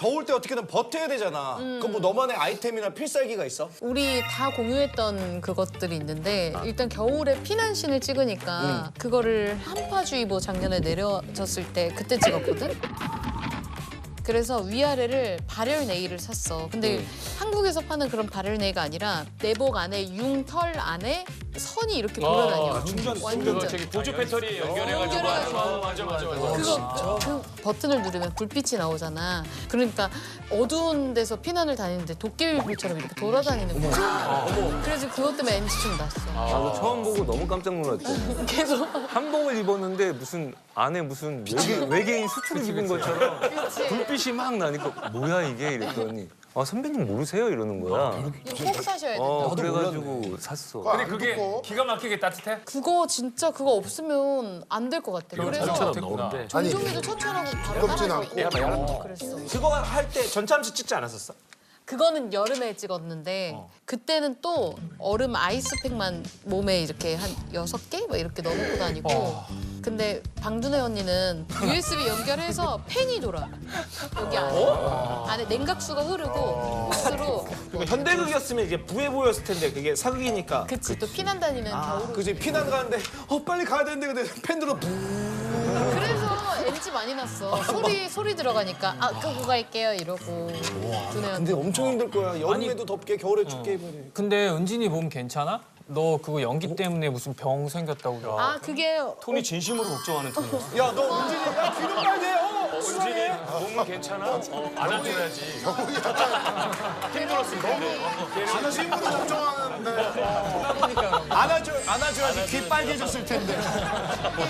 더울 때 어떻게든 버텨야 되잖아. 그럼 뭐 너만의 아이템이나 필살기가 있어? 우리 다 공유했던 그것들이 있는데 일단 겨울에 피난신을 찍으니까 그거를 한파주의보 작년에 내려졌을 때 그때 찍었거든? 그래서 위아래를 발열 네일을 샀어. 근데 한국에서 파는 그런 발열 네일가 아니라 내복 안에 융털 안에 선이 이렇게 돌아다녀. 완전 그거 저기 보조 배터리 연결해가지고 연결해가지고. 맞아. 그거 그 버튼을 누르면 불빛이 나오잖아. 그러니까 어두운 데서 피난을 다니는데 도깨비불처럼 이렇게 돌아다니는 거야. 그래서 그것 때문에 NG충 났어. 나도 처음 보고 너무 깜짝 놀랐대. 계속. 한복을 입었는데 무슨 안에 무슨 외계인 수트를 입은 것처럼 불빛이 막 나니까 뭐야 이게 이랬더니 아 선배님 모르세요 이러는 거야. 이거 꼭 사셔야 돼. 그래가지고 샀어. 근데 그게 기가 막히게 따뜻해? 그거 진짜 그거 없으면 안 될 것 같아. 그래서 나오는데. 종종이도 처철하고 바로 무겁진 따라하고 그랬어. 그거 할 때 전참시 찍지 않았었어? 그거는 여름에 찍었는데 그때는 또 얼음 아이스팩만 몸에 이렇게 한 6개 막 이렇게 넣어놓고 다니고 근데 방준혜 언니는 USB 연결해서 팬이 돌아 여기 안에 냉각수가 흐르고 호스로 현대극이었으면 이제 부해 보였을 텐데 그게 사극이니까. 그치 또 피난 다니는 겨울 그지 피난 가는데 빨리 가야 되는데 근데 팬들로 그래서 NG 많이 났어 소리 들어가니까 끄고 갈게요 이러고 준혜 언니 근데 엄청 힘들 거야. 여름에도 덥게 겨울에 춥게 입어야 돼. 근데 은진이 몸 괜찮아? 너 그거 연기 때문에 무슨 병 생겼다고 그래. 그게 톤이 진심으로 걱정하는 톤이야. 야 너 은진이 야 뒤로 가야 돼. 은진이 몸은 괜찮아? 안아줘야지. 힘들었을 텐데. 진심으로 걱정하는데 안아줘야지 귀 빨개졌을 텐데.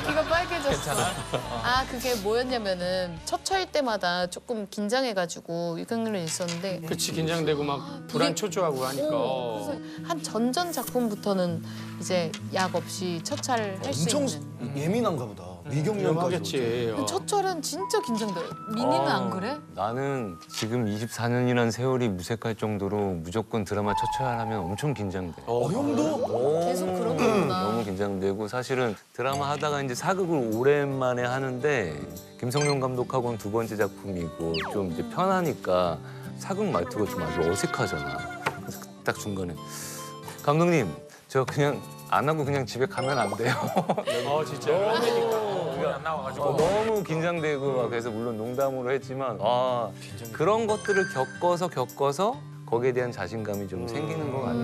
귀가 빨개졌어. 그게 뭐였냐면은 첫차일 때마다 조금 긴장해가지고 육각률이 있었는데 그치 긴장되고 막 불안 초조하고 하니까. 그래서 한 전전 작품부터는 이제 약 없이 첫차를 할 수 엄청 있는. 예민한가 보다. 위경련까지. 하겠지. 첫철은 진짜 긴장돼. 민희는 안 그래? 나는 지금 24년이라는 세월이 무색할 정도로 무조건 드라마 첫 촬영하면 엄청 긴장돼. 형도? 계속 그런 거구나. 너무 긴장되고 사실은 드라마 하다가 이제 사극을 오랜만에 하는데 김성룡 감독하고는 두 번째 작품이고 좀 이제 편하니까 사극 말투가 좀 아주 어색하잖아. 그래서 딱 중간에 감독님 저 그냥 안 하고 그냥 집에 가면 안 돼요. 진짜. 안 나와가지고. 너무 긴장되고 막 그래서 물론 농담으로 했지만 그런 것들을 겪어서 거기에 대한 자신감이 좀 생기는 것 같아.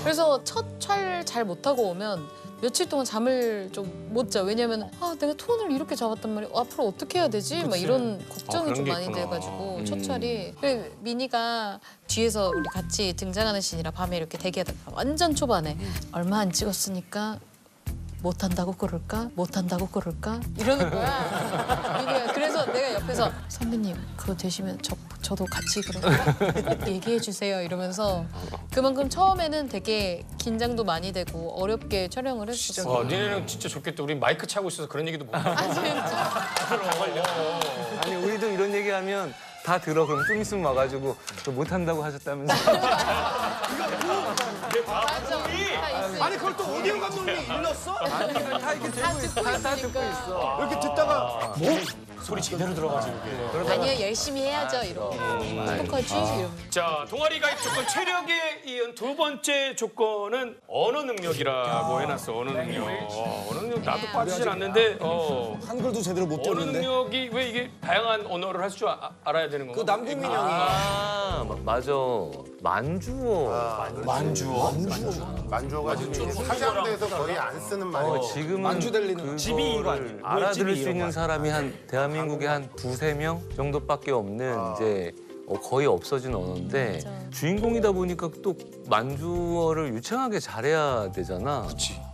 그래서 첫 촬 잘 못하고 오면 며칠 동안 잠을 좀 못 자. 왜냐면 내가 톤을 이렇게 잡았단 말이야. 앞으로 어떻게 해야 되지? 막 이런 걱정이 그런 좀 게 많이 있구나. 돼가지고 첫 촬이. 그래, 미니가 뒤에서 우리 같이 등장하는 씬이라 밤에 이렇게 대기하다가 완전 초반에 얼마 안 찍었으니까 못한다고 그럴까? 못한다고 그럴까? 이러는 거야. 미니가. 그래서 내가 옆에서 선배님 그거 되시면 저도 같이 그럼 꼭 얘기해 주세요 이러면서 그만큼 처음에는 되게 긴장도 많이 되고 어렵게 촬영을 했었어. 니네는 진짜 좋겠다. 우리 마이크 차고 있어서 그런 얘기도 못 해. 진짜? 아니 우리도 이런 얘기하면 다 들어. 그럼 좀 있으면 와가지고 저 못한다고 하셨다면서. 맞아. 다 있으니까. 아니 그걸 또 오디오 감독님이 일렀어? 아니 다 이렇게 다 듣고 있으니까. 이렇게 듣다가 소리 제대로 들어가지 이렇게. 아니요 열심히 해야죠 이러고 어떡하지? 이러고. 자, 동아리 가입 조건 체력에 이은 두 번째 조건은 언어 능력이라고 해놨어. 언어 능력. 언어 능력 나도 빠지진 않는데 한글도 제대로 못 언어 듣는데. 능력이 왜 이게 다양한 언어를 할 줄 알아야 되는 건가? 그 남궁민 형이 맞아. 만주어. 만주어가 지금 사장돼서 거의 안 쓰는 말이에요. 지금은 만주 들리는 그거를 집이 이거 아니에요? 알아들을 집이 수 이런 있는 거 사람이 한 대한민국에 한 두세 명 정도밖에 없는 이제 거의 없어진 언어인데 맞아. 주인공이다 보니까 또 만주어를 유창하게 잘해야 되잖아.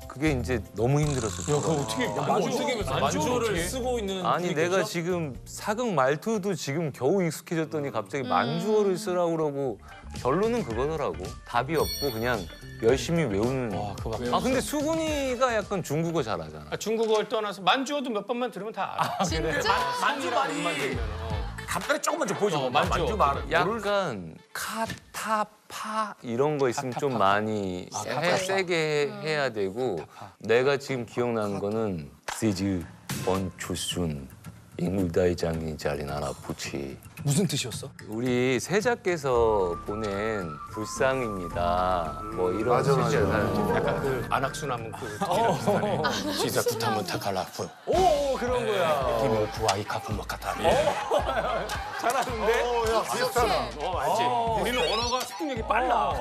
그게 이제 너무 힘들었어. 어떻게 만주어를 쓰고 있는 아니 내가 지금 사극 말투도 지금 겨우 익숙해졌더니 갑자기 만주어를 쓰라고 그러고 결론은 그거더라고. 답이 없고 그냥 열심히 외우는. 근데 수근이가 약간 중국어 잘하잖아. 중국어를 떠나서 만주어도 몇 번만 들으면 다 알아. 진짜? 만주 말만 들으면. 간단히 조금만 좀 보여줘. 만주. 약간 카타파 이런 거 있으면 좀 많이 세게 해야 되고 내가 지금 기억나는 거는 시즈 번초순 인물다이장이 자리나라 부치. 무슨 뜻이었어? 우리 세자께서 보낸 불상입니다. 뭐 이런 맞아, 맞아. 뜻이야. 약간 그 안악수나무 그 토끼랑 비슷하네. 시자 부타면 타칼라프 오 그런 거야. 이모 구아이 카프마 카타 잘하는데? 야, 비슷하다. 알지? 우리는 언어가 습득력이 빨라.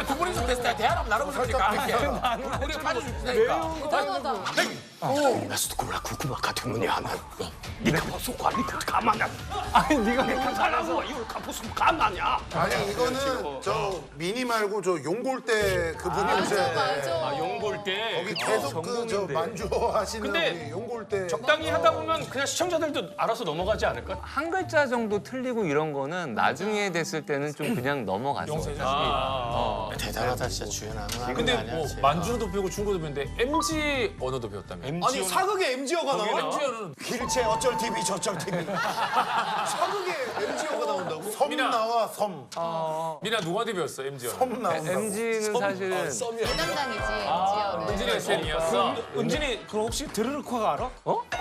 두 분이서 됐을 때 대화하면 나눠볼 수 있을까? 우리 빠질 수 있으니까 대단하다. 나스도 콜라 쿠쿠마 카투문이 하나 니가 벗어 관리카 가만냐 아니 네가 그렇게 잘하고 이거 가포스 가만냐? 아니 이거는 저 미니 말고 저 용골대 그분이 오셔야 돼. 맞아. 용볼 때 거기 계속 그 저 만주하시는 근데 우리 용골대. 적당히 하다 보면 그냥 시청자들도 알아서 넘어가지 않을까? 한 글자 정도 틀리고 이런 거는 나중에 됐을 때는 좀 그냥 넘어갔어. 사실. 대단하다 진짜 주연하는 근데 아니야 뭐 만주도 배우고 중국어도 배우는데 MG 언어도 배웠다며. 아니 사극에 MG어가 나와? MG어는 길체 어쩔 TV 저쩔 TV. 사극에 MG어가 나온다고? 섬 나와 섬. 미나 누구한테 배웠어 MG 언어? 섬 나온다고. MG는 사실은 대담당이지 MG어는. 은진이 SM이었어. 은진이 그럼 혹시 드르륵화가 알아?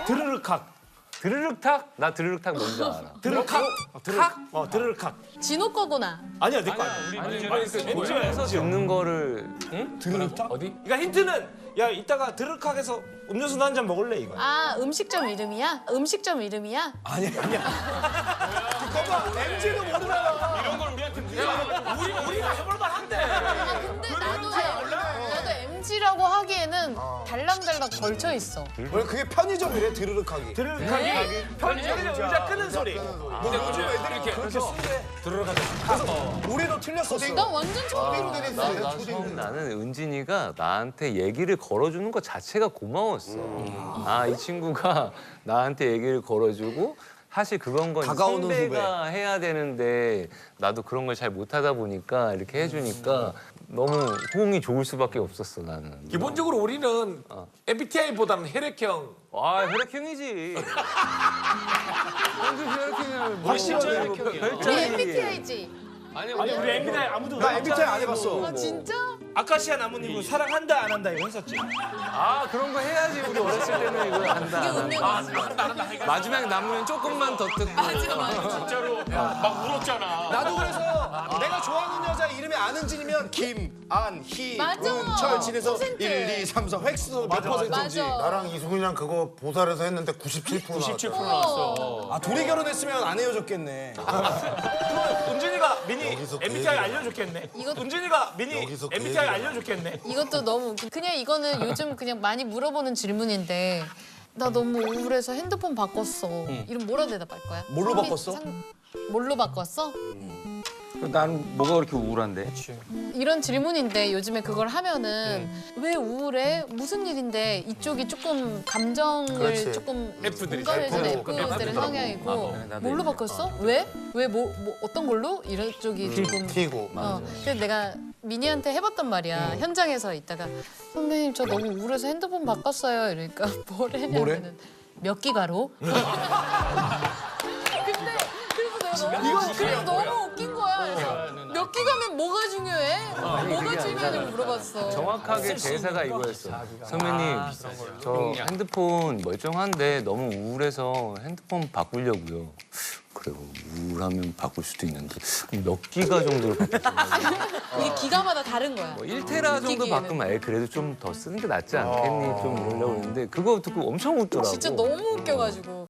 드르륵학. 드르륵탁? 나 드르륵탁 뭔지 알아. 드르륵학? 드르륵. 드르륵학. 진호 거구나. 아니야 내 거 아니야. 아니 고향에서 듣는 거를 어디? 그러니까 힌트는 야 이따가 드르륵학에서 음료수 한 잔 먹을래 이거. 아 음식점 이름이야? 음식점 이름이야? 아니야. 봐봐 MG도 모르잖아. 이런 걸 우리한테 우리가 해볼 만한데. 아 근데 나도 MG라고 하기에는 달랑달랑 걸쳐 있어. 원래 그게 편의점이래 드르륵하기. 드르륵학이 편의점에 의자 끄는 소리. 근데 요즘 애들이 그렇게 쓰대. 그래서 우리도 틀렸었어. 나 완전 처음 들어. 나는 은진이가 나한테 얘기를 걸어주는 것 자체가 고마웠어. 아, 이 친구가 나한테 얘기를 걸어주고 사실 그건 건 다가오는 선배가 해야 되는데 나도 그런 걸 잘 못하다 보니까 이렇게 해주니까 너무 호응이 좋을 수밖에 없었어 나는. 기본적으로 우리는 MBTI보다는 혈액형. 와 혈액형이지. 완전 혈액형이야. 뭐, 진짜 혈액형이야. 우리 MBTI지. 아니 우리 MBTI 아무도 나 MBTI 안 해봤어. 아 진짜? 아카시아 나무님은 사랑한다 안 한다 이거 했었지. 아 그런 거 해야지 우리 어렸을 때는 이거 한다. 이게 운명이지. 마지막에 남으면 조금만 더 듣고. 진짜로 막 울었잖아. 나도 그래서 내가 좋아하는 여자 이름이 안은진이면 김안희 맞아. 은철 진에서 퍼센트. 1, 2, 3, 4 획수 몇 퍼센트인지. 맞아. 나랑 이승훈이랑 그거 보살에서 했는데 97% 나왔어. 97% 나왔어. 아 둘이 결혼했으면 안 헤어졌겠네. 은진이가 미니 여기서 그 MBTI 얘기를 알려줬겠네. 이거- 은진이가 미니 여기서 그 MBTI 얘기를 알려줬겠네. 이것도 너무 그냥 이거는 요즘 그냥 많이 물어보는 질문인데 나 너무 우울해서 핸드폰 바꿨어. 이름 뭐라 대답할 거야? 뭘로 바꿨어? 뭘로 바꿨어? 난 뭐가 그렇게 우울한데? 이런 질문인데 요즘에 그걸 하면은 왜 우울해? 무슨 일인데 이쪽이 조금 감정을 그렇지. 조금 F들이 공감해주는 F. F들의 성향이고 나도 뭘로 이거. 바꿨어? 왜? 왜 뭐 어떤 걸로? 이런 쪽이 조금 T고. 그래서 내가 미니한테 해봤단 말이야. 현장에서 있다가 선배님 저 너무 우울해서 핸드폰 바꿨어요. 이러니까 뭘 했냐면은 몇 기가로? 근데 그래서 내가 너무 그래서 너무 웃긴 거야. 그래서 몇 기가면 뭐가 중요해? 뭐가 중요하냐고 물어봤어. 정확하게 대사가 이거였어. 선배님, 저 핸드폰 멀쩡한데 너무 우울해서 핸드폰 바꾸려고요. 그래요, 우울하면 바꿀 수도 있는데 몇 기가 정도를 바꾸시면 이게 기가마다 다른 거야. 뭐 1테라 정도 느끼기에는. 바꾸면 그래도 좀 더 쓰는 게 낫지 않겠니? 좀 이러려고 했는데 그거 듣고 엄청 웃더라고. 진짜 너무 웃겨가지고.